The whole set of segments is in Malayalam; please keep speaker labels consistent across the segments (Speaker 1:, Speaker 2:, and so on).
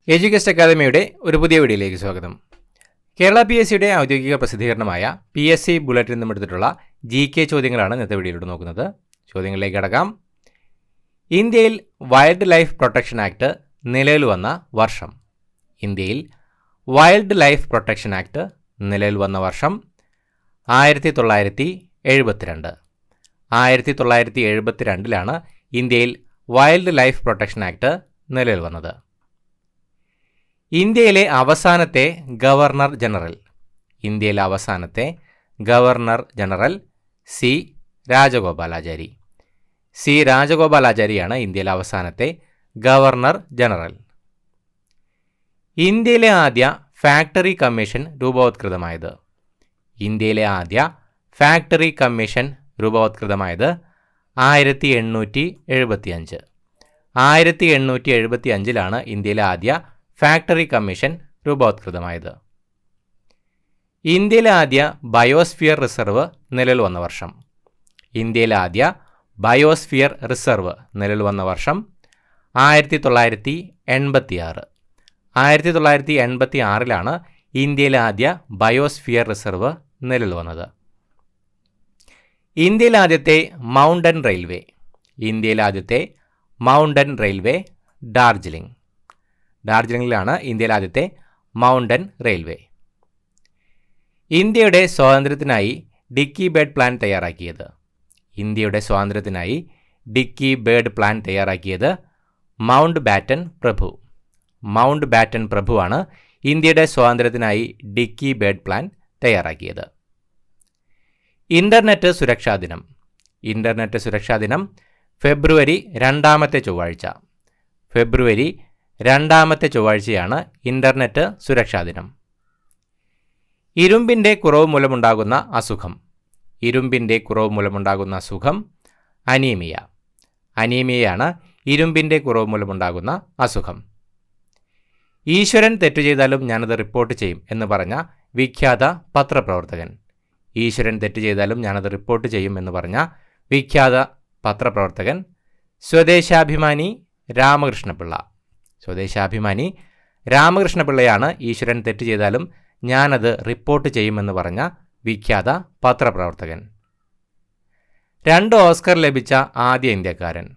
Speaker 1: എഡ്യൂക്കേഷൻ അക്കാദമിയുടെ ഒരു പുതിയ വീഡിയോയിലേക്ക് സ്വാഗതം. കേരള PSCയുടെ ഔദ്യോഗിക പ്രസിദ്ധീകരണമായ PSC ബുള്ളറ്റിൽ നിന്നും എടുത്തിട്ടുള്ള GK ചോദ്യങ്ങളാണ് ഇന്നത്തെ വീഡിയോയിലൂടെ നോക്കുന്നത്. ചോദ്യങ്ങളിലേക്ക് കടക്കാം. ഇന്ത്യയിൽ വൈൽഡ് ലൈഫ് പ്രൊട്ടക്ഷൻ ആക്ട് നിലവിൽ വന്ന വർഷം. ഇന്ത്യയിൽ വൈൽഡ് ലൈഫ് പ്രൊട്ടക്ഷൻ ആക്ട് നിലവിൽ വന്ന വർഷം 1972. 1972 ഇന്ത്യയിൽ വൈൽഡ് ലൈഫ് പ്രൊട്ടക്ഷൻ ആക്ട് നിലവിൽ വന്നത്. ഇന്ത്യയിലെ അവസാനത്തെ ഗവർണർ ജനറൽ. ഇന്ത്യയിലെ അവസാനത്തെ governor general C Rajagopalachari. C രാജഗോപാലാചാരിയാണ് ഇന്ത്യയിലെ അവസാനത്തെ ഗവർണർ ജനറൽ. ഇന്ത്യയിലെ ആദ്യ ഫാക്ടറി കമ്മീഷൻ രൂപവത്കൃതമായത്. ഇന്ത്യയിലെ ആദ്യ ഫാക്ടറി കമ്മീഷൻ രൂപവത്കൃതമായത് 1875. 1875 ഇന്ത്യയിലെ ആദ്യ ഫാക്ടറി കമ്മീഷൻ രൂപവത്കൃതമായത്. ഇന്ത്യയിലെ ആദ്യ ബയോസ്ഫിയർ റിസർവ് നിലവിൽ വന്ന വർഷം. ഇന്ത്യയിലെ ആദ്യ ബയോസ്ഫിയർ റിസർവ് നിലവിൽ വന്ന വർഷം 1986. 1986 ഇന്ത്യയിലെ ആദ്യ ബയോസ്ഫിയർ റിസർവ് നിലവിൽ വന്നത്. ഇന്ത്യയിലെ ആദ്യത്തെ മൗണ്ടൻ റെയിൽവേ. ഇന്ത്യയിലെ ആദ്യത്തെ മൗണ്ടൻ റെയിൽവേ ഡാർജിലിംഗ്. ഡാർജിലിംഗിലാണ് ഇന്ത്യയിലെ ആദ്യത്തെ മൗണ്ടൻ റെയിൽവേ. ഇന്ത്യയുടെ സ്വാതന്ത്ര്യത്തിനായി ഡിക്കി ബേർഡ് പ്ലാൻ തയ്യാറാക്കിയത്. ഇന്ത്യയുടെ സ്വാതന്ത്ര്യത്തിനായി ഡിക്കി ബേർഡ് പ്ലാൻ തയ്യാറാക്കിയത് മൗണ്ട് ബാറ്റൻ പ്രഭു. മൗണ്ട് ബാറ്റൻ പ്രഭുവാണ് ഇന്ത്യയുടെ സ്വാതന്ത്ര്യത്തിനായി ഡിക്കി ബേർഡ് പ്ലാൻ തയ്യാറാക്കിയത്. ഇൻ്റർനെറ്റ് സുരക്ഷാ ദിനം. ഇൻ്റർനെറ്റ് സുരക്ഷാ ദിനം ഫെബ്രുവരി 2 ചൊവ്വാഴ്ച. ഫെബ്രുവരി 2 ചൊവ്വാഴ്ചയാണ് ഇൻ്റർനെറ്റ് സുരക്ഷാ ദിനം. ഇരുമ്പിൻ്റെ കുറവ് മൂലമുണ്ടാകുന്ന അസുഖം. ഇരുമ്പിൻ്റെ കുറവ് മൂലമുണ്ടാകുന്ന അസുഖം അനീമിയ. അനീമിയയാണ് ഇരുമ്പിൻ്റെ കുറവ് മൂലമുണ്ടാകുന്ന അസുഖം. ഈശ്വരൻ തെറ്റു ചെയ്താലും ഞാനത് റിപ്പോർട്ട് ചെയ്യും എന്ന് പറഞ്ഞ വിഖ്യാത പത്രപ്രവർത്തകൻ. ഈശ്വരൻ തെറ്റു ചെയ്താലും ഞാനത് റിപ്പോർട്ട് ചെയ്യും എന്ന് പറഞ്ഞ വിഖ്യാത പത്രപ്രവർത്തകൻ സ്വദേശാഭിമാനി രാമകൃഷ്ണപിള്ള. സ്വദേശാഭിമാനി രാമകൃഷ്ണപിള്ളയാണ് ഈശ്വരൻ തെറ്റ് ചെയ്താലും ഞാനത് റിപ്പോർട്ട് ചെയ്യുമെന്ന് പറഞ്ഞ വിഖ്യാത പത്രപ്രവർത്തകൻ. 2 ഓസ്കർ ലഭിച്ച ആദ്യ ഇന്ത്യക്കാരൻ.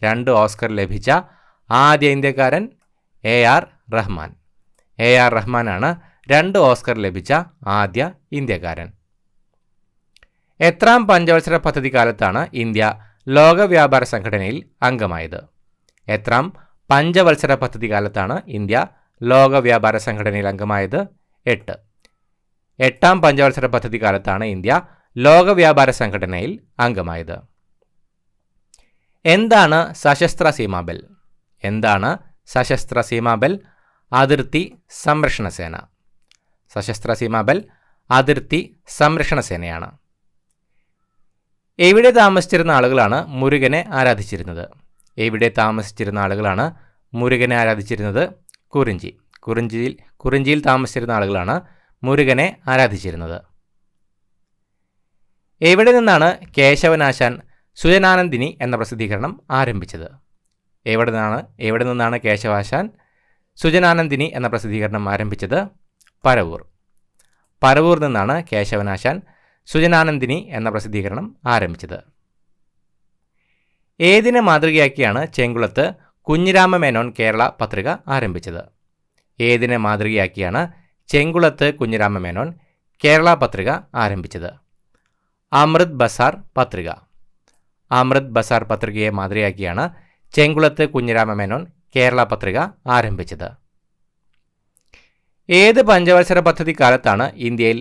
Speaker 1: 2 ഓസ്കർ ലഭിച്ച ആദ്യ ഇന്ത്യക്കാരൻ AR റഹ്മാൻ. AR റഹ്മാനാണ് 2 ഓസ്കർ ലഭിച്ച ആദ്യ ഇന്ത്യക്കാരൻ. എത്രാം പഞ്ചവത്സര പദ്ധതി കാലത്താണ് ഇന്ത്യ ലോക വ്യാപാര സംഘടനയിൽ അംഗമായത്? എത്രാം പഞ്ചവത്സര പദ്ധതി കാലത്താണ് ഇന്ത്യ ലോക വ്യാപാര സംഘടനയിൽ അംഗമായത്? 8. 8ാം പഞ്ചവത്സര പദ്ധതി കാലത്താണ് ഇന്ത്യ ലോക വ്യാപാര സംഘടനയിൽ അംഗമായത്. എന്താണ് സശസ്ത്ര സീമാബൽ? എന്താണ് സശസ്ത്ര സീമാബൽ? അതിർത്തി സംരക്ഷണ സേന. സശസ്ത്ര സീമാബൽ അതിർത്തി സംരക്ഷണ സേനയാണ്. എവിടെ താമസിച്ചിരുന്ന ആളുകളാണ് മുരുകനെ ആരാധിച്ചിരുന്നത്? എവിടെ താമസിച്ചിരുന്ന ആളുകളാണ് മുരുകനെ ആരാധിച്ചിരുന്നത്? കുറിഞ്ചി. കുറിഞ്ചിയിൽ താമസിച്ചിരുന്ന ആളുകളാണ് മുരുകനെ ആരാധിച്ചിരുന്നത്. എവിടെ നിന്നാണ് കേശവനാശാൻ സുജനാനന്ദിനി എന്ന പ്രസിദ്ധീകരണം ആരംഭിച്ചത്? എവിടെ നിന്നാണ് കേശവാശാൻ സുജനാനന്ദിനി എന്ന പ്രസിദ്ധീകരണം ആരംഭിച്ചത്? പരവൂർ. പരവൂർ നിന്നാണ് കേശവനാശാൻ സുജനാനന്ദിനി എന്ന പ്രസിദ്ധീകരണം ആരംഭിച്ചത്. ഏതിനെ മാതൃകയാക്കിയാണ് ചെങ്കുളത്ത് കുഞ്ഞിരാമ മേനോൻ കേരള പത്രിക ആരംഭിച്ചത്? ഏതിനെ മാതൃകയാക്കിയാണ് ചെങ്കുളത്ത് കുഞ്ഞിരാമ മേനോൻ കേരള പത്രിക ആരംഭിച്ചത്? അമൃത് ബസാർ പത്രിക. അമൃത് ബസാർ പത്രികയെ മാതൃകയാക്കിയാണ് ചെങ്കുളത്ത് കുഞ്ഞിരാമ മേനോൻ കേരള പത്രിക ആരംഭിച്ചത്. ഏത് പഞ്ചവത്സര പദ്ധതി കാലത്താണ് ഇന്ത്യയിൽ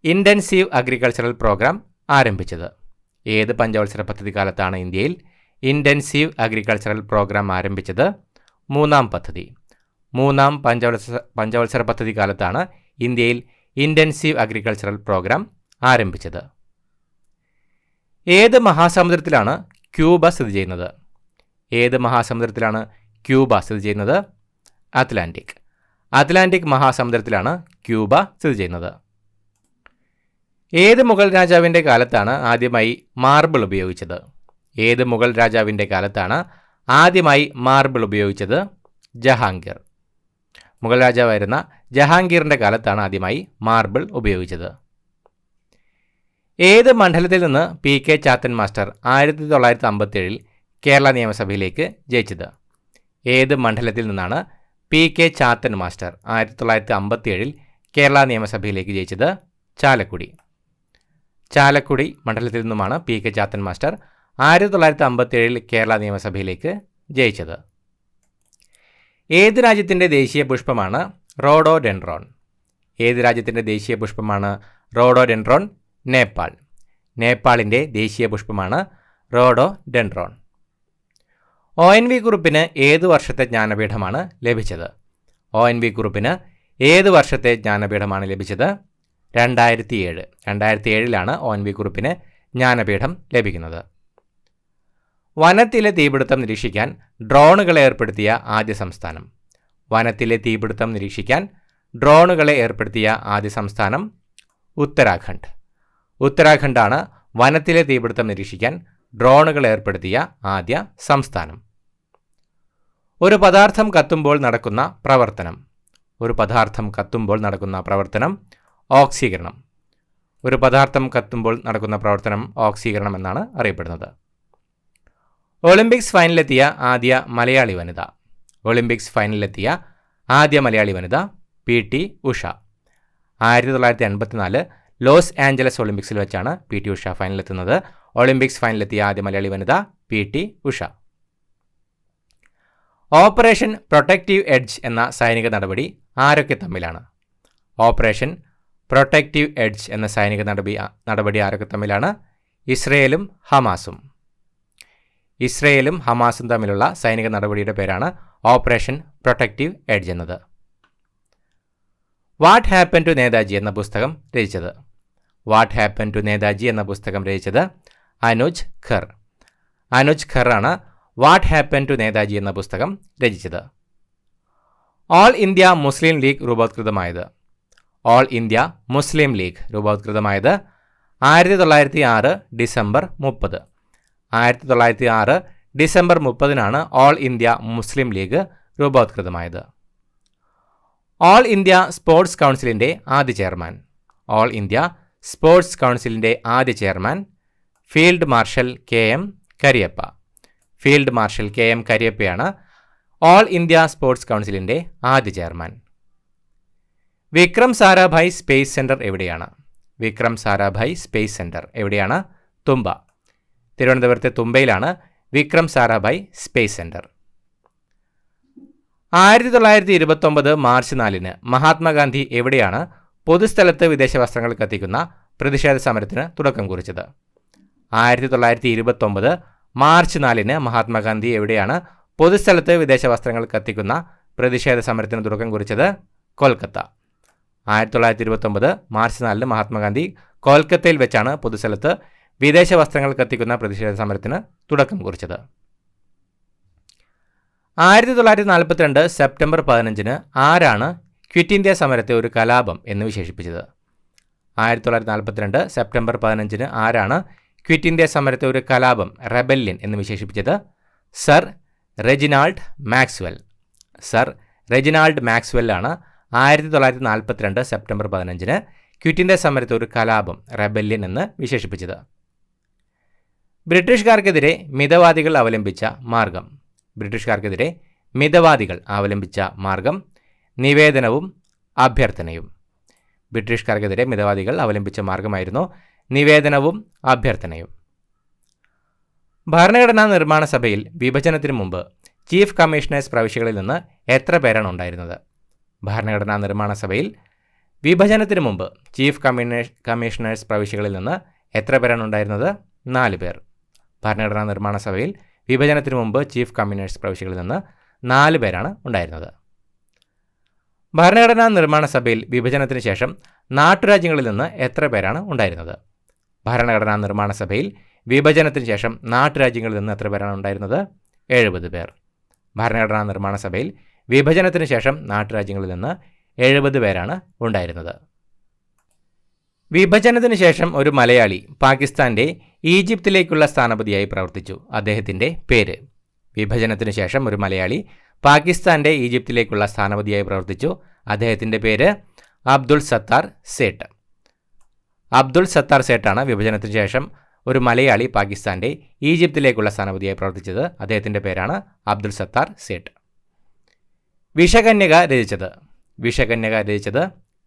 Speaker 1: ഇൻറ്റൻസീവ് അഗ്രികൾച്ചറൽ പ്രോഗ്രാം ആരംഭിച്ചത്? ഏത് പഞ്ചവത്സര പദ്ധതി കാലത്താണ് ഇന്ത്യയിൽ ഇൻറ്റൻസീവ് അഗ്രികൾച്ചറൽ പ്രോഗ്രാം ആരംഭിച്ചത്? 3ാം പദ്ധതി. 3ാം പഞ്ചവത്സര പദ്ധതി കാലത്താണ് ഇന്ത്യയിൽ ഇൻറ്റൻസീവ് അഗ്രികൾച്ചറൽ പ്രോഗ്രാം ആരംഭിച്ചത്. ഏത് മഹാസമുദ്രത്തിലാണ് ക്യൂബ സ്ഥിതി ചെയ്യുന്നത്? ഏത് മഹാസമുദ്രത്തിലാണ് ക്യൂബ സ്ഥിതി ചെയ്യുന്നത്? അറ്റ്ലാന്റിക്. അറ്റ്ലാന്റിക് മഹാസമുദ്രത്തിലാണ് ക്യൂബ സ്ഥിതി ചെയ്യുന്നത്. ഏത് മുഗൾ രാജാവിൻ്റെ കാലത്താണ് ആദ്യമായി മാർബിൾ ഉപയോഗിച്ചത്? ഏത് മുഗൾ രാജാവിൻ്റെ കാലത്താണ് ആദ്യമായി മാർബിൾ ഉപയോഗിച്ചത്? ജഹാംഗീർ. മുഗൾ രാജാവായിരുന്ന ജഹാംഗീറിൻ്റെ കാലത്താണ് ആദ്യമായി മാർബിൾ ഉപയോഗിച്ചത്. ഏത് മണ്ഡലത്തിൽ നിന്ന് PK ചാത്തൻ മാസ്റ്റർ 1957 കേരള നിയമസഭയിലേക്ക് ജയിച്ചത്? ഏത് മണ്ഡലത്തിൽ നിന്നാണ് PK ചാത്തൻ മാസ്റ്റർ 1957 കേരള നിയമസഭയിലേക്ക് ജയിച്ചത്? ചാലക്കുടി. ചാലക്കുടി മണ്ഡലത്തിൽ നിന്നുമാണ് PK ചാത്തൻ മാസ്റ്റർ 1957 കേരള നിയമസഭയിലേക്ക് ജയിച്ചത്. ഏത് രാജ്യത്തിൻ്റെ ദേശീയ പുഷ്പമാണ് റോഡോഡെൻഡ്രോൺ? ഏത് രാജ്യത്തിൻ്റെ ദേശീയ പുഷ്പമാണ് റോഡോഡെൻഡ്രോൺ? നേപ്പാൾ. നേപ്പാളിൻ്റെ ദേശീയ പുഷ്പമാണ് റോഡോഡെൻഡ്രോൺ. ONV കുറുപ്പിന് ഏത് വർഷത്തെ ജ്ഞാനപീഠമാണ് ലഭിച്ചത്? ONV കുറുപ്പിന് ഏത് വർഷത്തെ ജ്ഞാനപീഠമാണ് ലഭിച്ചത്? 2007. 2007 ONV കുറുപ്പിന് ജ്ഞാനപീഠം ലഭിക്കുന്നത്. വനത്തിലെ തീപിടുത്തം നിരീക്ഷിക്കാൻ ഡ്രോണുകളെ ഏർപ്പെടുത്തിയ ആദ്യ സംസ്ഥാനം? വനത്തിലെ തീപിടുത്തം നിരീക്ഷിക്കാൻ ഡ്രോണുകളെ ഏർപ്പെടുത്തിയ ആദ്യ സംസ്ഥാനം ഉത്തരാഖണ്ഡ്. ഉത്തരാഖണ്ഡാണ് വനത്തിലെ തീപിടുത്തം നിരീക്ഷിക്കാൻ ഡ്രോണുകൾ ഏർപ്പെടുത്തിയ ആദ്യ സംസ്ഥാനം. ഒരു പദാർത്ഥം കത്തുമ്പോൾ നടക്കുന്ന പ്രവർത്തനം? ഒരു പദാർത്ഥം കത്തുമ്പോൾ നടക്കുന്ന പ്രവർത്തനം ഓക്സീകരണം. ഒരു പദാർത്ഥം കത്തുമ്പോൾ നടക്കുന്ന പ്രവർത്തനം ഓക്സീകരണം എന്നാണ് അറിയപ്പെടുന്നത്. ഒളിമ്പിക്സ് ഫൈനലിലെത്തിയ ആദ്യ മലയാളി വനിത? ഒളിമ്പിക്സ് ഫൈനലിലെത്തിയ ആദ്യ മലയാളി വനിത PT ഉഷ. 1984 ലോസ് ആഞ്ചലസ് ഒളിമ്പിക്സിൽ വെച്ചാണ് PT ഉഷ ഫൈനലിലെത്തുന്നത്. ഒളിമ്പിക്സ് ഫൈനലിലെത്തിയ ആദ്യ മലയാളി വനിത PT Usha. Operation protective edge എന്ന സൈനിക നടപടി ആരൊക്കെ തമ്മിലാണ്? ഓപ്പറേഷൻ പ്രൊട്ടക്റ്റീവ് എഡ്ജ് എന്ന സൈനിക നടപടി ആരൊക്കെ തമ്മിലാണ്? ഇസ്രയേലും ഹമാസും. ഇസ്രയേലും ഹമാസും തമ്മിലുള്ള സൈനിക നടപടിയുടെ പേരാണ് ഓപ്പറേഷൻ പ്രൊട്ടക്റ്റീവ് എഡ്ജ് എന്നത്. വാട്ട് ഹാപ്പൻ ടു നേതാജി എന്ന പുസ്തകം രചിച്ചത്? വാട്ട് ഹാപ്പൻ ടു നേതാജി എന്ന പുസ്തകം രചിച്ചത് അനുജ് ഖർ. അനുജ് ഖർ ആണ് വാട്ട് ഹാപ്പൻ ടു നേതാജി എന്ന പുസ്തകം രചിച്ചത്. ഓൾ ഇന്ത്യ മുസ്ലിം ലീഗ് രൂപവത്കൃതമായത്? ഓൾ ഇന്ത്യ മുസ്ലിം ലീഗ് രൂപവത്കൃതമായത് 1906 December 30. 1906 December 30 All India Muslim League രൂപവത്കൃതമായത്. ഓൾ ഇന്ത്യ സ്പോർട്സ് കൗൺസിലിൻ്റെ ആദ്യ ചെയർമാൻ? ഓൾ ഇന്ത്യ സ്പോർട്സ് കൗൺസിലിൻ്റെ ആദ്യ chairman field marshal KM Cariappa. Field marshal KM കരിയപ്പയാണ് ഓൾ ഇന്ത്യ സ്പോർട്സ് കൗൺസിലിൻ്റെ ആദ്യ chairman. Vikram Sarabhai space centre എവിടെയാണ്? വിക്രം സാരാഭായ് സ്പേസ് സെൻറ്റർ എവിടെയാണ്? തുമ്പ. തിരുവനന്തപുരത്തെ തുമ്പയിലാണ് Vikram Sarabhai space centre. 1929 March 4 Mahatma Gandhi എവിടെയാണ് പൊതുസ്ഥലത്ത് വിദേശ വസ്ത്രങ്ങൾ കത്തിക്കുന്ന പ്രതിഷേധ സമരത്തിന് തുടക്കം കുറിച്ചത്? 1929 മാർച്ച് 4 മഹാത്മാഗാന്ധി എവിടെയാണ് പൊതുസ്ഥലത്ത് വിദേശ വസ്ത്രങ്ങൾ കത്തിക്കുന്ന പ്രതിഷേധ സമരത്തിന് തുടക്കം കുറിച്ചത്? കൊൽക്കത്ത. 1929 മാർച്ച് 4 മഹാത്മാഗാന്ധി കൊൽക്കത്തയിൽ വെച്ചാണ് പൊതുസ്ഥലത്ത് വിദേശ വസ്ത്രങ്ങൾ കത്തിക്കുന്ന പ്രതിഷേധ സമരത്തിന് തുടക്കം കുറിച്ചത്. 1942 സെപ്റ്റംബർ 15 ആരാണ് ക്വിറ്റ് ഇന്ത്യ സമരത്തെ ഒരു കലാപം എന്ന് വിശേഷിപ്പിച്ചത്? 1942 സെപ്റ്റംബർ 15 ആരാണ് ക്വിറ്റ് ഇന്ത്യ സമരത്തെ ഒരു കലാപം റെബല്യൻ എന്ന് വിശേഷിപ്പിച്ചത്? Sir Reginald Maxwell. Sir Reginald മാക്സ്വെല്ലാണ് 1942 സെപ്റ്റംബർ 15 ക്വിറ്റ് ഇന്ത്യ സമരത്തെ ഒരു കലാപം റെബല്യൻ എന്ന് വിശേഷിപ്പിച്ചത്. ബ്രിട്ടീഷുകാർക്കെതിരെ മിതവാദികൾ അവലംബിച്ച മാർഗം? ബ്രിട്ടീഷുകാർക്കെതിരെ മിതവാദികൾ അവലംബിച്ച മാർഗം നിവേദനവും അഭ്യർത്ഥനയും. ബ്രിട്ടീഷുകാർക്കെതിരെ മിതവാദികൾ അവലംബിച്ച മാർഗമായിരുന്നു നിവേദനവും അഭ്യർത്ഥനയും. ഭരണഘടനാ നിർമ്മാണ സഭയിൽ വിഭജനത്തിന് മുമ്പ് ചീഫ് കമ്മീഷണേഴ്സ് പ്രവിശ്യകളിൽ നിന്ന് എത്ര പേരാണ് ഉണ്ടായിരുന്നത്? ഭരണഘടനാ നിർമ്മാണ സഭയിൽ വിഭജനത്തിന് മുമ്പ് ചീഫ് കമ്മീഷണേഴ്സ് പ്രവിശ്യകളിൽ നിന്ന് എത്ര പേരാണ് ഉണ്ടായിരുന്നത്? 4 പേർ. ഭരണഘടനാ നിർമ്മാണ സഭയിൽ വിഭജനത്തിന് മുമ്പ് ചീഫ് കമ്മീഷണേഴ്സ് പ്രവിശ്യകളിൽ നിന്ന് 4 പേരാണ് ഉണ്ടായിരുന്നത്. ഭരണഘടനാ നിർമ്മാണ സഭയിൽ വിഭജനത്തിന് ശേഷം നാട്ടുരാജ്യങ്ങളിൽ നിന്ന് എത്ര പേരാണ് ഉണ്ടായിരുന്നത്? ഭരണഘടനാ നിർമ്മാണ സഭയിൽ വിഭജനത്തിന് ശേഷം നാട്ടുരാജ്യങ്ങളിൽ നിന്ന് എത്ര പേരാണ് ഉണ്ടായിരുന്നത്? 70 പേർ. ഭരണഘടനാ നിർമ്മാണ സഭയിൽ വിഭജനത്തിന് ശേഷം നാട്ടുരാജ്യങ്ങളിൽ നിന്ന് 70 പേരാണ് ഉണ്ടായിരുന്നത്. വിഭജനത്തിന് ശേഷം ഒരു മലയാളി പാകിസ്ഥാൻ്റെ ഈജിപ്തിലേക്കുള്ള സ്ഥാനപതിയായി പ്രവർത്തിച്ചു. അദ്ദേഹത്തിൻ്റെ പേര്? വിഭജനത്തിന് ശേഷം ഒരു മലയാളി പാകിസ്ഥാൻ്റെ ഈജിപ്തിലേക്കുള്ള സ്ഥാനപതിയായി പ്രവർത്തിച്ചു. അദ്ദേഹത്തിൻ്റെ പേര് അബ്ദുൾ സത്താർ സേട്ട്. അബ്ദുൾ സത്താർ സേട്ടാണ് വിഭജനത്തിന് ശേഷം ഒരു മലയാളി പാകിസ്ഥാൻ്റെ ഈജിപ്തിലേക്കുള്ള സ്ഥാനപതിയായി പ്രവർത്തിച്ചത്. അദ്ദേഹത്തിൻ്റെ പേരാണ് അബ്ദുൾ സത്താർ സേട്ട്. വിഷകന്യക രചിച്ചത്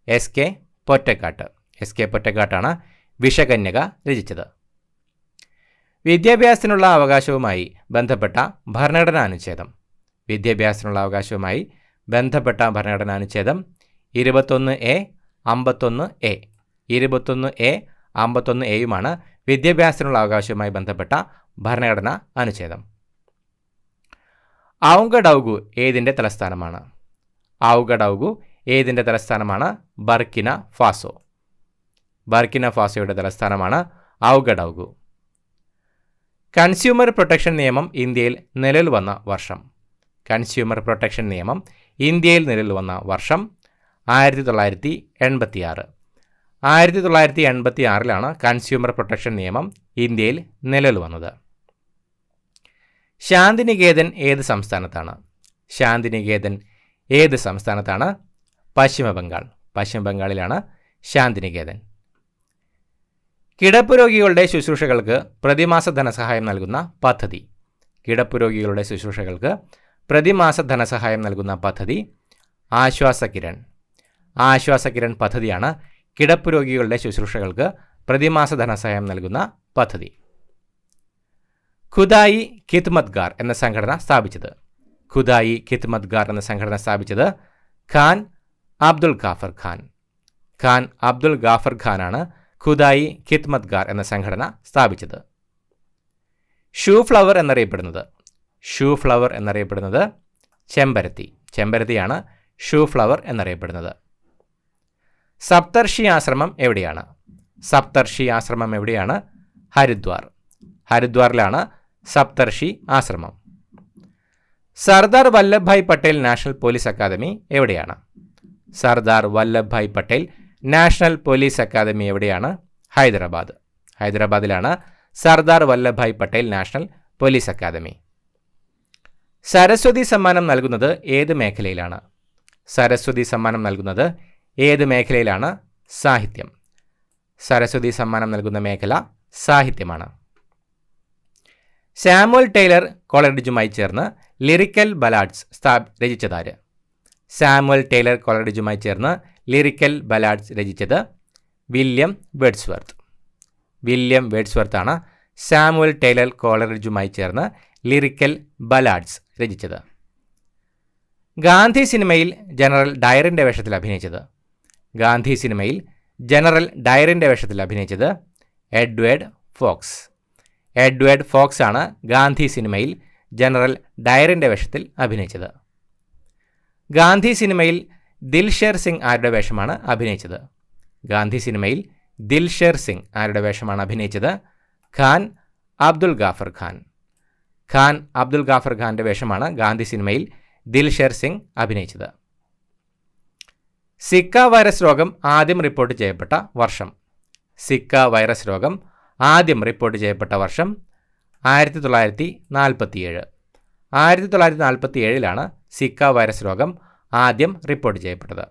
Speaker 1: എസ് കെ പൊറ്റക്കാട്ടാണ് വിഷകന്യക രചിച്ചത്. വിദ്യാഭ്യാസത്തിനുള്ള അവകാശവുമായി ബന്ധപ്പെട്ട ഭരണഘടനാ അനുച്ഛേദം 21A 51A 21A 51Aയുമാണ് വിദ്യാഭ്യാസത്തിനുള്ള അവകാശവുമായി ബന്ധപ്പെട്ട ഭരണഘടനാ അനുച്ഛേദം. ഔഗഡൌഗു ഏതിൻ്റെ തലസ്ഥാനമാണ്? ബർക്കിന ഫാസോയുടെ തലസ്ഥാനമാണ് ഔഗഡൌഗു. കൺസ്യൂമർ പ്രൊട്ടക്ഷൻ നിയമം ഇന്ത്യയിൽ നിലവിൽ വന്ന വർഷം? 1986. 1986 കൺസ്യൂമർ പ്രൊട്ടക്ഷൻ നിയമം ഇന്ത്യയിൽ നിലവിൽ വന്നത്. ശാന്തിനികേതൻ ഏത് സംസ്ഥാനത്താണ്? പശ്ചിമ ബംഗാളിലാണ് ശാന്തിനികേതൻ. കിടപ്പ് രോഗികളുടെ ശുശ്രൂഷകൾക്ക് പ്രതിമാസ ധനസഹായം നൽകുന്ന പദ്ധതി ആശ്വാസകിരൺ പദ്ധതിയാണ് കിടപ്പ് രോഗികളുടെ ശുശ്രൂഷകൾക്ക് പ്രതിമാസ ധനസഹായം നൽകുന്ന പദ്ധതി. ഖുദായി ഖിദ്മത്ഗാർ എന്ന സംഘടന സ്ഥാപിച്ചത് ഖാൻ അബ്ദുൾ ഗാഫർ ഖാനാണ് ഖുദായി ഖിദ്മത്ഗാർ എന്ന സംഘടന സ്ഥാപിച്ചത്. ഷൂ ഫ്ലവർ എന്നറിയപ്പെടുന്നത് ചെമ്പരത്തിയാണ് ഷൂ ഫ്ലവർ എന്നറിയപ്പെടുന്നത്. സപ്തർഷി ആശ്രമം എവിടെയാണ്? ഹരിദ്വാറിലാണ് സപ്തർഷി ആശ്രമം. Sardar Vallabhbhai Patel national police academy എവിടെയാണ്? ഹൈദരാബാദിലാണ് Sardar Vallabhbhai Patel national police academy. Saraswati സമ്മാനം നൽകുന്നത് ഏത് മേഖലയിലാണ്? സാഹിത്യം. സരസ്വതി സമ്മാനം നൽകുന്ന മേഖല സാഹിത്യമാണ്. സാമുവൽ ടൈലർ കോളറിഡ്ജുമായി ചേർന്ന് ലിറിക്കൽ ബലാഡ്സ് രചിച്ചതാര്? രചിച്ചത് വില്യം വേഡ്സ്വർത്ത് ആണ് സാമുവൽ ടൈലർ കോളറിഡ്ജുമായി ചേർന്ന് ലിറിക്കൽ ബലാഡ്സ് രചിച്ചത്. ഗാന്ധി സിനിമയിൽ ജനറൽ ഡയറിൻ്റെ വേഷത്തിൽ അഭിനയിച്ചത് എഡ്വേർഡ് ഫോക്സ് ആണ് ഗാന്ധി സിനിമയിൽ ജനറൽ ഡയറിൻ്റെ വേഷത്തിൽ അഭിനയിച്ചത്. ഗാന്ധി സിനിമയിൽ ദിൽഷേർ സിംഗ് ആരുടെ വേഷമാണ് അഭിനയിച്ചത്? ഖാൻ അബ്ദുൾ ഗാഫർ ഖാൻ്റെ വേഷമാണ് ഗാന്ധി സിനിമയിൽ ദിൽഷേർ സിംഗ് അഭിനയിച്ചത്. സിക്ക വൈറസ് രോഗം ആദ്യം റിപ്പോർട്ട് ചെയ്യപ്പെട്ട വർഷം? 1947. 1947 സിക്ക വൈറസ് രോഗം ആദ്യം റിപ്പോർട്ട് ചെയ്യപ്പെട്ടത്.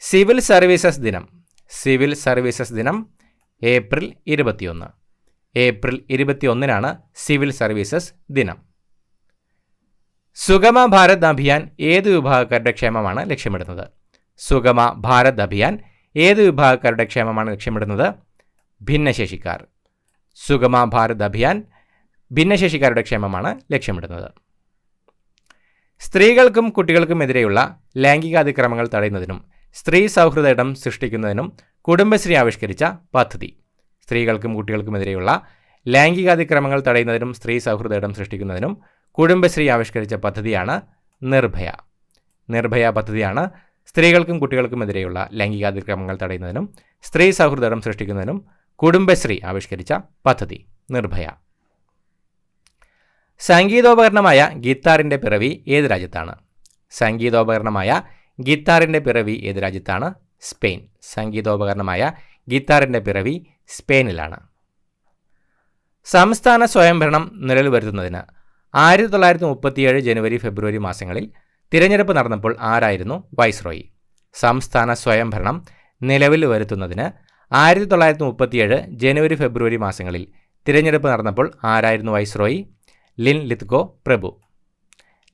Speaker 1: സിവിൽ സർവീസസ് ദിനം ഏപ്രിൽ 21. ഏപ്രിൽ 21 സിവിൽ സർവീസസ് ദിനം. സുഗമ ഭാരത് അഭിയാൻ ഏത് വിഭാഗക്കാരുടെ ക്ഷേമമാണ് ലക്ഷ്യമിടുന്നത്? ഭിന്നശേഷിക്കാർ. സുഗമ ഭാരത് അഭിയാൻ ഭിന്നശേഷിക്കാരുടെ ക്ഷേമമാണ് ലക്ഷ്യമിടുന്നത്. സ്ത്രീകൾക്കും കുട്ടികൾക്കുമെതിരെയുള്ള ലൈംഗികാതിക്രമങ്ങൾ തടയുന്നതിനും സ്ത്രീ സൗഹൃദ ഇടം സൃഷ്ടിക്കുന്നതിനും കുടുംബശ്രീ ആവിഷ്കരിച്ച പദ്ധതി. സ്ത്രീകൾക്കും കുട്ടികൾക്കുമെതിരെയുള്ള ലൈംഗികാതിക്രമങ്ങൾ തടയുന്നതിനും സ്ത്രീ സൗഹൃദ ഇടം സൃഷ്ടിക്കുന്നതിനും കുടുംബശ്രീ ആവിഷ്കരിച്ച പദ്ധതിയാണ് നിർഭയ പദ്ധതിയാണ് സ്ത്രീകൾക്കും കുട്ടികൾക്കുമെതിരെയുള്ള ലൈംഗികാതിക്രമങ്ങൾ തടയുന്നതിനും സ്ത്രീ സൗഹൃദ ഇടം സൃഷ്ടിക്കുന്നതിനും കുടുംബശ്രീ ആവിഷ്കരിച്ച പദ്ധതി നിർഭയ. സംഗീതോപകരണമായ ഗിത്താറിൻ്റെ പിറവി ഏത് രാജ്യത്താണ്? സ്പെയിൻ. സംഗീതോപകരണമായ ഗിത്താറിൻ്റെ പിറവി സ്പെയിനിലാണ്. സംസ്ഥാന സ്വയംഭരണം നിലവിൽ വരുത്തുന്നതിന് 1937 ജനുവരി ഫെബ്രുവരി മാസങ്ങളിൽ തിരഞ്ഞെടുപ്പ് നടന്നപ്പോൾ ആരായിരുന്നു വൈസ്രോയി? സംസ്ഥാന സ്വയംഭരണം നിലവിൽ വരുത്തുന്നതിന് 1937 ജനുവരി ഫെബ്രുവരി മാസങ്ങളിൽ തിരഞ്ഞെടുപ്പ് നടന്നപ്പോൾ ആരായിരുന്നു വൈസ്രോയി? ലിൻ ലിത്ഗോ പ്രഭു.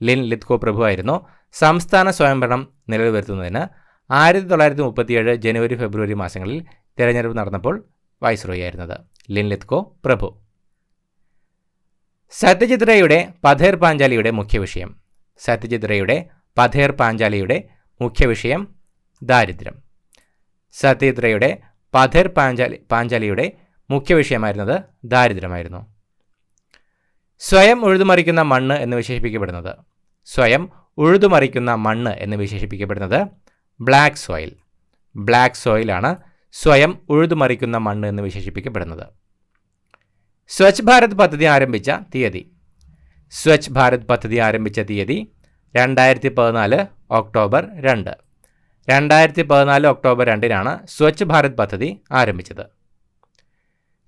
Speaker 1: ലിൻ ലിത്ഗോ പ്രഭു ആയിരുന്നു സംസ്ഥാന സ്വയംഭരണം നിലവിൽ വരുത്തുന്നതിന് 1937 ജനുവരി ഫെബ്രുവരി മാസങ്ങളിൽ തിരഞ്ഞെടുപ്പ് നടന്നപ്പോൾ വൈസ്രോയി ആയിരുന്നത് ലിൻ ലിത്ഗോ പ്രഭു. സത്യജിത് റേയുടെ പഥേർ പാഞ്ചാലിയുടെ മുഖ്യവിഷയം. സത്യജിത് റേയുടെ പഥേർ പാഞ്ചാലിയുടെ മുഖ്യവിഷയം ദാരിദ്ര്യം. സത്യജിത് റേയുടെ പഥേർ പാഞ്ചാലിയുടെ മുഖ്യവിഷയമായിരുന്നത് ദാരിദ്ര്യമായിരുന്നു. സ്വയം ഉഴുതുമറിക്കുന്ന മണ്ണ് എന്ന് വിശേഷിപ്പിക്കപ്പെടുന്നത്. സ്വയം ഉഴുതുമറിക്കുന്ന മണ്ണ് എന്ന് വിശേഷിപ്പിക്കപ്പെടുന്നത് ബ്ലാക്ക് സോയിൽ. ബ്ലാക്ക് സോയിലാണ് സ്വയം ഉഴുതുമറിക്കുന്ന മണ്ണ് എന്ന് വിശേഷിപ്പിക്കപ്പെടുന്നത്. സ്വച്ഛ് ഭാരത് പദ്ധതി ആരംഭിച്ച തീയതി. സ്വച്ഛ് ഭാരത് പദ്ധതി ആരംഭിച്ച തീയതി 2014 ഒക്ടോബർ 2. 2014 ഒക്ടോബർ 2 സ്വച്ഛ് ഭാരത് പദ്ധതി ആരംഭിച്ചത്.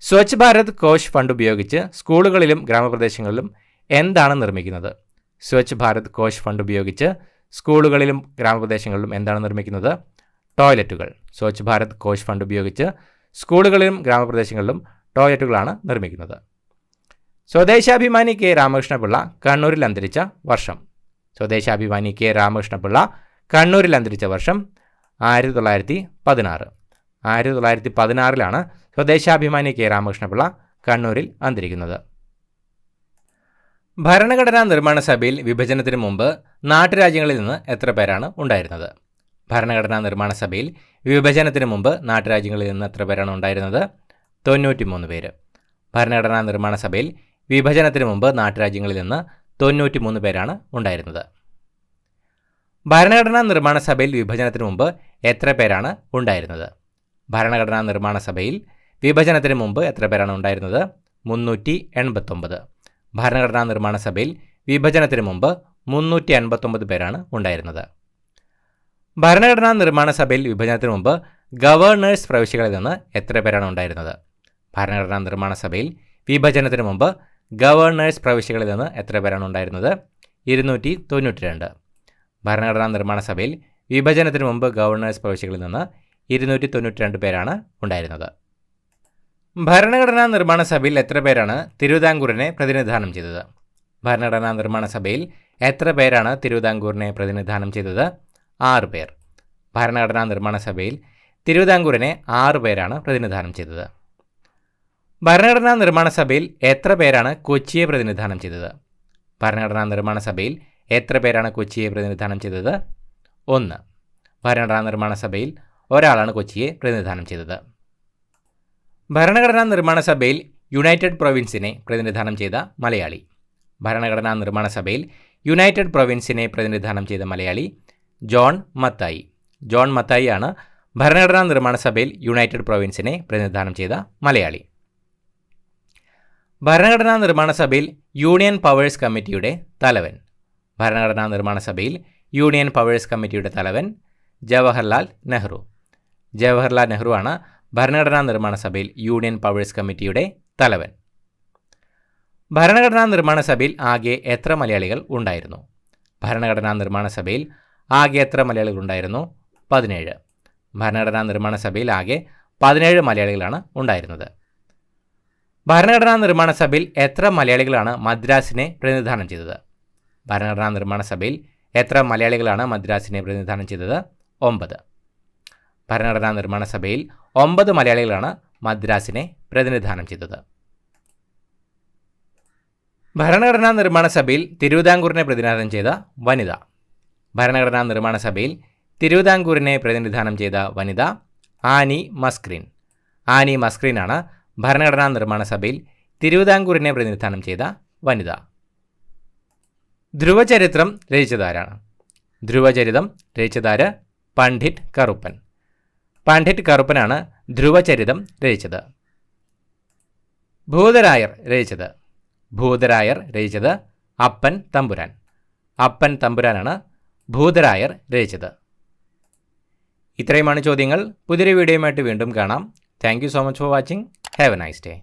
Speaker 1: സ്വച്ഛ് ഭാരത് കോഷ് ഫണ്ട് ഉപയോഗിച്ച് സ്കൂളുകളിലും ഗ്രാമപ്രദേശങ്ങളിലും എന്താണ് നിർമ്മിക്കുന്നത്? സ്വച്ഛ് ഭാരത് കോഷ് ഫണ്ട് ഉപയോഗിച്ച് സ്കൂളുകളിലും ഗ്രാമപ്രദേശങ്ങളിലും എന്താണ് നിർമ്മിക്കുന്നത്? ടോയ്ലറ്റുകൾ. സ്വച്ഛ് ഭാരത് കോഷ് ഫണ്ട് ഉപയോഗിച്ച് സ്കൂളുകളിലും ഗ്രാമപ്രദേശങ്ങളിലും ടോയ്ലറ്റുകളാണ് നിർമ്മിക്കുന്നത്. സ്വദേശാഭിമാനി കെ രാമകൃഷ്ണപിള്ള കണ്ണൂരിൽ അന്തരിച്ച വർഷം. സ്വദേശാഭിമാനി കെ രാമകൃഷ്ണപിള്ള കണ്ണൂരിൽ അന്തരിച്ച വർഷം 1916. 1916 സ്വദേശാഭിമാനി കെ രാമകൃഷ്ണപിള്ള കണ്ണൂരിൽ അന്തരിക്കുന്നത്. ഭരണഘടനാ നിർമ്മാണ സഭയിൽ വിഭജനത്തിന് മുമ്പ് നാട്ടുരാജ്യങ്ങളിൽ നിന്ന് എത്ര പേരാണ് ഉണ്ടായിരുന്നത്? ഭരണഘടനാ നിർമ്മാണ സഭയിൽ വിഭജനത്തിന് മുമ്പ് നാട്ടുരാജ്യങ്ങളിൽ നിന്ന് എത്ര പേരാണ് ഉണ്ടായിരുന്നത്? 93 പേര്. ഭരണഘടനാ നിർമ്മാണ സഭയിൽ വിഭജനത്തിന് മുമ്പ് നാട്ടുരാജ്യങ്ങളിൽ നിന്ന് 93 പേരാണ് ഉണ്ടായിരുന്നത്. ഭരണഘടനാ നിർമ്മാണ സഭയിൽ വിഭജനത്തിന് മുമ്പ് എത്ര പേരാണ് ഉണ്ടായിരുന്നത്? ഭരണഘടനാ നിർമ്മാണ സഭയിൽ വിഭജനത്തിന് മുമ്പ് എത്ര പേരാണ് ഉണ്ടായിരുന്നത്? 389. ഭരണഘടനാ നിർമ്മാണ സഭയിൽ വിഭജനത്തിന് മുമ്പ് 389 പേരാണ് ഉണ്ടായിരുന്നത്. ഭരണഘടനാ നിർമ്മാണ സഭയിൽ വിഭജനത്തിന് മുമ്പ് ഗവർണേഴ്സ് പ്രവിശ്യകളിൽ നിന്ന് എത്ര പേരാണ് ഉണ്ടായിരുന്നത്? ഭരണഘടനാ നിർമ്മാണ സഭയിൽ വിഭജനത്തിന് മുമ്പ് ഗവർണേഴ്സ് പ്രവിശ്യകളിൽ നിന്ന് എത്ര പേരാണ് ഉണ്ടായിരുന്നത്? 292. ഭരണഘടനാ നിർമ്മാണ സഭയിൽ വിഭജനത്തിന് മുമ്പ് ഗവർണേഴ്സ് പ്രവിശ്യകളിൽ നിന്ന് 292 പേരാണ് ഉണ്ടായിരുന്നത്. ഭരണഘടനാ നിർമ്മാണ സഭയിൽ എത്ര പേരാണ് തിരുവിതാംകൂറിനെ പ്രതിനിധാനം ചെയ്തത്? ഭരണഘടനാ നിർമ്മാണ സഭയിൽ എത്ര പേരാണ് തിരുവിതാംകൂറിനെ പ്രതിനിധാനം ചെയ്തത്? 6 പേർ. ഭരണഘടനാ നിർമ്മാണ സഭയിൽ തിരുവിതാംകൂറിനെ 6 പേരാണ് പ്രതിനിധാനം ചെയ്തത്. ഭരണഘടനാ നിർമ്മാണ സഭയിൽ എത്ര പേരാണ് കൊച്ചിയെ പ്രതിനിധാനം ചെയ്തത്? ഭരണഘടനാ നിർമ്മാണ സഭയിൽ എത്ര പേരാണ് കൊച്ചിയെ പ്രതിനിധാനം ചെയ്തത്? 1. ഭരണഘടനാ നിർമ്മാണ സഭയിൽ ഒരാളാണ് കൊച്ചിയെ പ്രതിനിധാനം ചെയ്തത്. ഭരണഘടനാ നിർമ്മാണ സഭയിൽ യുണൈറ്റഡ് പ്രൊവിൻസിനെ പ്രതിനിധാനം ചെയ്ത മലയാളി. ഭരണഘടനാ നിർമ്മാണ സഭയിൽ യുണൈറ്റഡ് പ്രൊവിൻസിനെ പ്രതിനിധാനം ചെയ്ത മലയാളി ജോൺ മത്തായി. ജോൺ മത്തായിയാണ് ഭരണഘടനാ നിർമ്മാണ സഭയിൽ യുണൈറ്റഡ് പ്രൊവിൻസിനെ പ്രതിനിധാനം ചെയ്ത മലയാളി. ഭരണഘടനാ നിർമ്മാണ സഭയിൽ യൂണിയൻ പവേഴ്സ് കമ്മിറ്റിയുടെ തലവൻ. ഭരണഘടനാ നിർമ്മാണ സഭയിൽ യൂണിയൻ പവേഴ്സ് കമ്മിറ്റിയുടെ തലവൻ ജവഹർലാൽ നെഹ്റു. ജവഹർലാൽ നെഹ്റു ആണ് ഭരണഘടനാ നിർമ്മാണ സഭയിൽ യൂണിയൻ പവേഴ്സ് കമ്മിറ്റിയുടെ തലവൻ. ഭരണഘടനാ നിർമ്മാണ സഭയിൽ ആകെ എത്ര മലയാളികൾ ഉണ്ടായിരുന്നു? ഭരണഘടനാ നിർമ്മാണ സഭയിൽ ആകെ എത്ര മലയാളികൾ ഉണ്ടായിരുന്നു? 17. ഭരണഘടനാ നിർമ്മാണ സഭയിൽ ആകെ 17 മലയാളികളാണ് ഉണ്ടായിരുന്നത്. ഭരണഘടനാ നിർമ്മാണ സഭയിൽ എത്ര മലയാളികളാണ് മദ്രാസിനെ പ്രതിനിധാനം ചെയ്തത്? ഭരണഘടനാ നിർമ്മാണ സഭയിൽ എത്ര മലയാളികളാണ് മദ്രാസിനെ പ്രതിനിധാനം ചെയ്തത്? 9. ഭരണഘടനാ നിർമ്മാണ സഭയിൽ 9 മലയാളികളാണ് മദ്രാസിനെ പ്രതിനിധാനം ചെയ്തത്. ഭരണഘടനാ നിർമ്മാണ സഭയിൽ തിരുവിതാംകൂറിനെ പ്രതിനിധാനം ചെയ്ത വനിത. ഭരണഘടനാ നിർമ്മാണ സഭയിൽ തിരുവിതാംകൂറിനെ പ്രതിനിധാനം ചെയ്ത വനിത ആനി മസ്ക്രീൻ. ആനി മസ്ക്രീനാണ് ഭരണഘടനാ നിർമ്മാണ സഭയിൽ തിരുവിതാംകൂറിനെ പ്രതിനിധാനം ചെയ്ത വനിത. ധ്രുവചരിത്രം രചിച്ചതാരാണ്? ധ്രുവചരിതം രചിച്ചതാര്? പണ്ഡിറ്റ് കറുപ്പൻ. പണ്ഡിറ്റ് കറുപ്പനാണ് ധ്രുവചരിതം രചിച്ചത്. ഭൂതരായർ രചിച്ചത്? ഭൂതരായർ രചിച്ചത് അപ്പൻ തമ്പുരാൻ. അപ്പൻ തമ്പുരാനാണ് ഭൂതരായർ രചിച്ചത്. ഇത്രയുമാണ് ചോദ്യങ്ങൾ. പുതിയൊരു വീഡിയോയുമായിട്ട് വീണ്ടും കാണാം. Thank you so much for watching. Have A nice day.